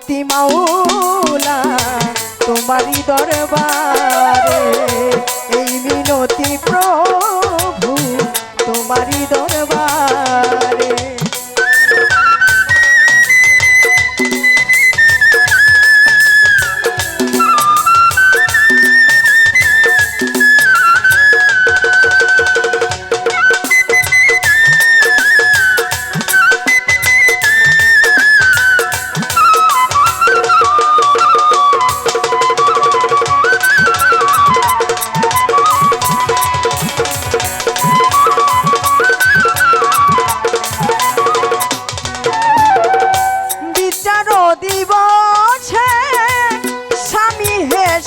মিনতি মাওলা তোমারই দরবারে, এই মিনতি প্রভু তোমারই দরবারে।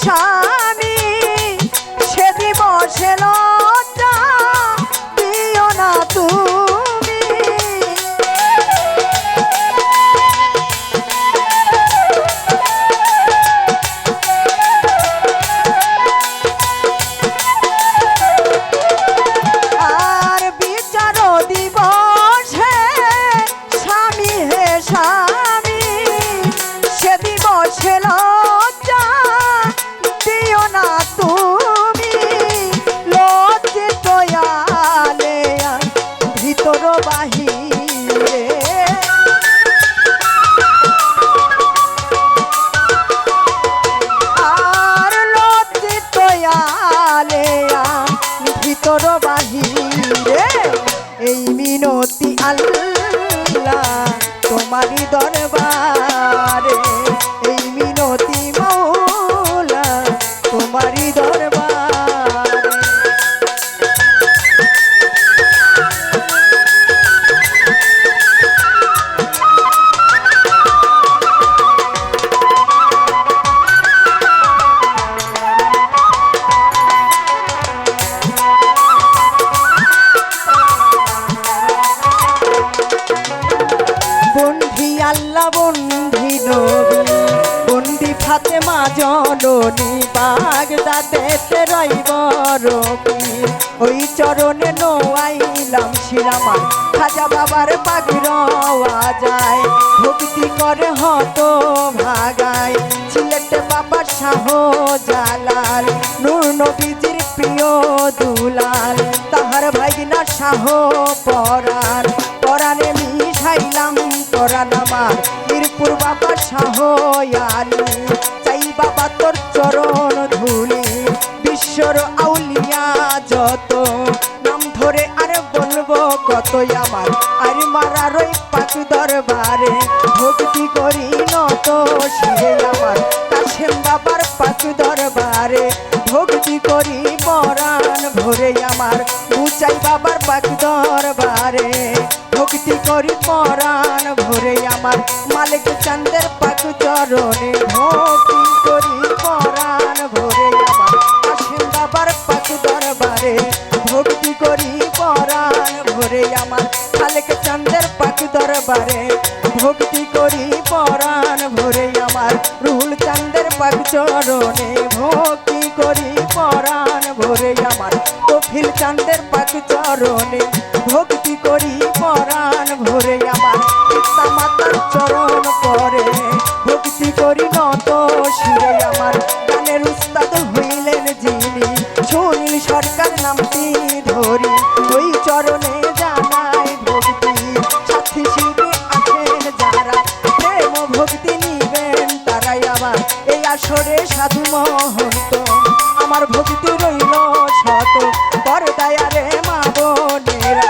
স্বামী সে দিবসে লজ্জা দিও না তুমি, আর বিচার দিবসে স্বামী হে স্বামী সে দিবসে লজ্জা দিও না তুমি, লজ্জিত আলে ভিতর বাহিরে, আর লজ্জিত আলে ভিতর বাহিরে, এই মিনতি আল্লাহ তোমারই দরবারে, এই মিনতি মাওলা তোমারই দরবারে। বন্ধি আল্লাহ বন্ধি নবী বন্ধি ফাতেমা জননী বাগদাদেতে রইব রবি, ওই চরণে নোয়াইলাম শিরামান খাজা বাবার পাগ রওয়া যায়, ভক্তি করে হত ভাগায় সিলেটে বাবা শাহ জালাল, নূর নবীজির প্রিয় দুলাল তাহার ভাগিনা শাহ পরাণ, পরাণে মিশাইলাম পরাণ আমার মিরপুর বাবা শাহ আলী, চাই বাবা তোর চরণ ধুলি বিশ্বর আউলিয়া যত, নাম ধরে আর বলবো কত আমার আর মারার ওই পাক দরবারে, ভক্তি করি নত শিরে আমার কাশেম বাবার পাক দরবারে, ভক্তি করি পরাণ ভরে আমার উচাই বাবার পাক দরবারে, ভক্তি করি পরাণ ভরে আমার মালিক চাঁদের পাক চরণে, ভক্তি করি পরাণ ভরে আমার কাশেম বাবার পাক দরবারে, ভক্তি করি পরাণ ভরে আমার মালিক চাঁদের পাক দরবারে, ভক্তি করি পরাণ ভরে আমার রুহুল চাঁদের পাক চরণে, ভক্তি করি পরাণ ভরে আমার কফিল চাঁদের পাক চরণে, ভক্তি করি পরাণ ভরে আমার পিতা মাতার চরণ পরে, ভক্তি করি নত শিরে আমার গানের উস্তাদ হইলেন যিনি সুনীল সরকার নামটি ধরি, ওই চরণে জানাই ভক্তি, সাথী শিল্পী আছেন যারা প্রেম ভক্তি নিবেন তারাই আমার এই আসরে সাধু মহন্ত, আমার ভক্তি রইল শত পরদায়ারে মা বোনেরা,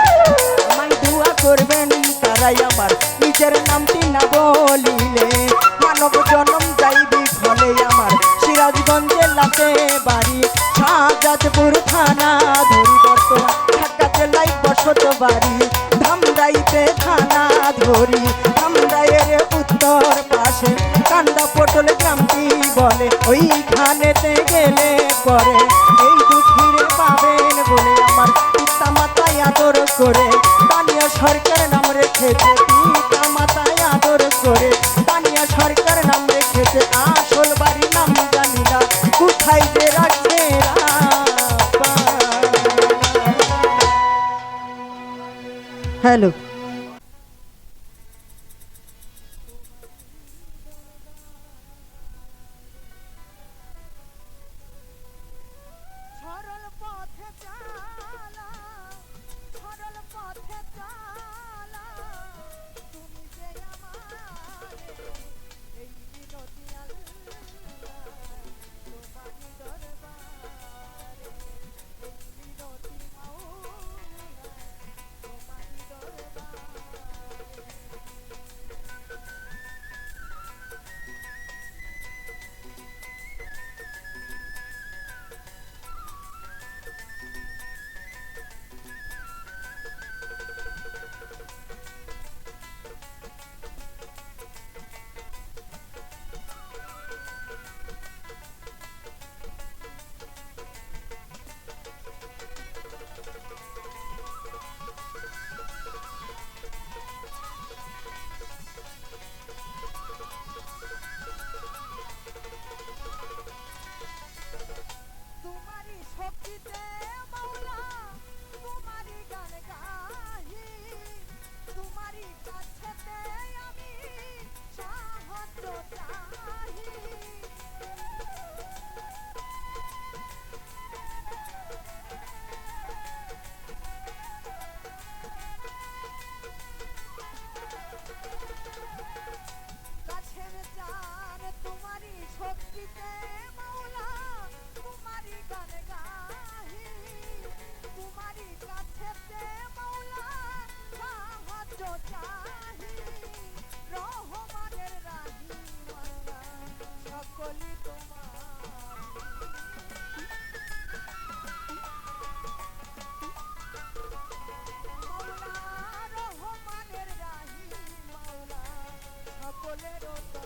আমায় দোয়া করবেন তারাই আমার নিজের নামটি না বলিলে মানব জন্ম যাইবি ফলে আমার সিরাজগঞ্জে লাতে বাড়ি শাহজাদপুর থানা ধরি বর্তমান ঢাকা জেলায় বসত বাড়ি ধামরাইতে থানা ধরি, ধামরাইয়ের উত্তর পাশে কান্দা পটল গ্রামটি বলে, ওইখানেতে গেলে পরে এই দুঃখীরে পাবেন বলে আমার পিতা মাতায় আদর করে দানিয়া সরকার নাম রেখেছে, পিতা মাতায় আদর করে দানিয়া সরকার নাম রেখেছে, আসল বাড়ি নাম জানি না কোথায় যে রাখছে হ্যালো। নূরের তরে